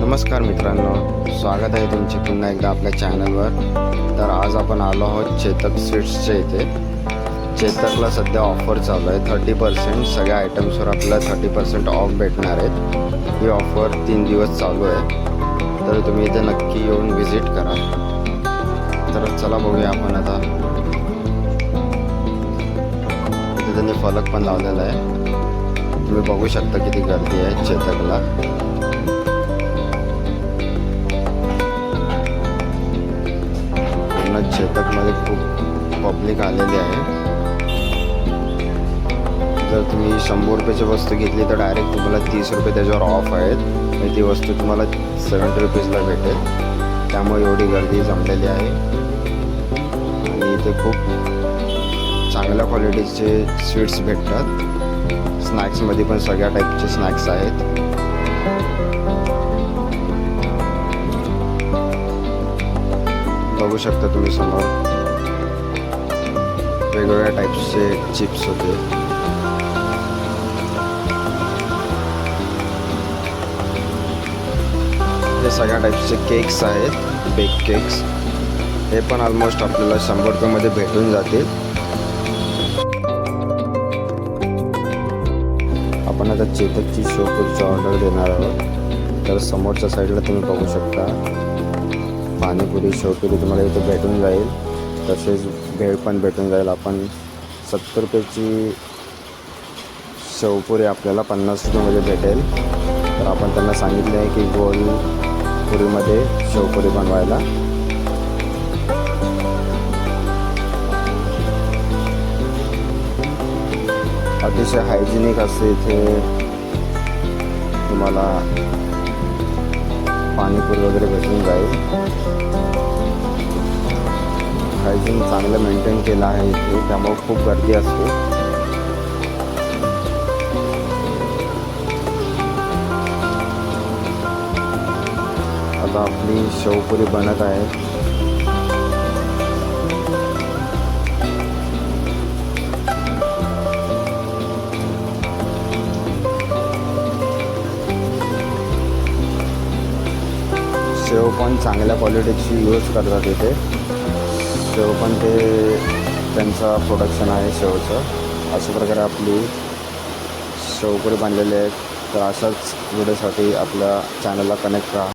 नमस्कार मित्रांनो, स्वागत आहे तुमचे पुन्हा एकदा आपल्या चॅनलवर. तर आज आपण आलो आहोत चेतक स्वीट्सच्या इथे. चेतकला सध्या ऑफर चालू आहे 30%. सगळ्या आयटम्सवर आपल्याला 30% ऑफ भेटणार आहेत. ही ऑफर 3 दिवस चालू आहे, तर तुम्ही इथे नक्की येऊन व्हिजिट करा. तर चला बघूया आपण आता. इथे त्यांनी फलक पण लावलेला आहे, तुम्ही बघू शकता किती गर्दी आहे चेतकला. चेतकमध्ये खूप पब्लिक आलेली आहे. जर तुम्ही 100 रुपयाची वस्तू घेतली तर डायरेक्ट तुम्हाला 30 रुपये त्याच्यावर ऑफ आहेत आणि ती वस्तू तुम्हाला 70 रुपीजला भेटेल. त्यामुळे एवढी गर्दी जमलेली आहे. आणि इथे खूप चांगल्या क्वालिटीचे स्वीट्स भेटतात. स्नॅक्समध्ये पण सगळ्या टाईपचे स्नॅक्स आहेत. बघू शकता तुम्ही समोर वेगवेगळ्या टाईप्सचे चिप्स होते. हे सगळ्या टाईप्सचे केक्स आहेत, बेक केक्स. हे पण ऑलमोस्ट आपल्याला 100 रुपयामध्ये भेटून जातील. आपण आता चेतकची शेवपुरीची ऑर्डर देणार आहोत. तर समोरच्या साईडला तुम्ही बघू शकता पाणीपुरी शेवपुरी तुम्हाला इथे भेटून जाईल. तसेच भेळ पण भेटून जाईल. आपण 70 रुपयाची शेवपुरी आपल्याला 50 रुपयामध्ये भेटेल. तर आपण त्यांना सांगितले आहे की गोल पुरीमध्ये शेवपुरी बनवायला. अतिशय हायजेनिक असे इथे तुम्हाला पाणीपुरी वगैरे भेटून जाईल. हायजीन चांगलं मेंटेन केलं आहे इथे, त्यामुळे खूप गर्दी असते. आता आपली शेवपुरी बनत आहे. शेव पण चांगल्या क्वालिटीची यूज करतात इथे. शेव पण ते त्यांचा प्रोडक्शन आहे शेवचं. अशा प्रकारे आपली शेवपुरी बनलेली आहे. तर अशाच व्हिडिओसाठी आपल्या चॅनलला कनेक्ट राहा.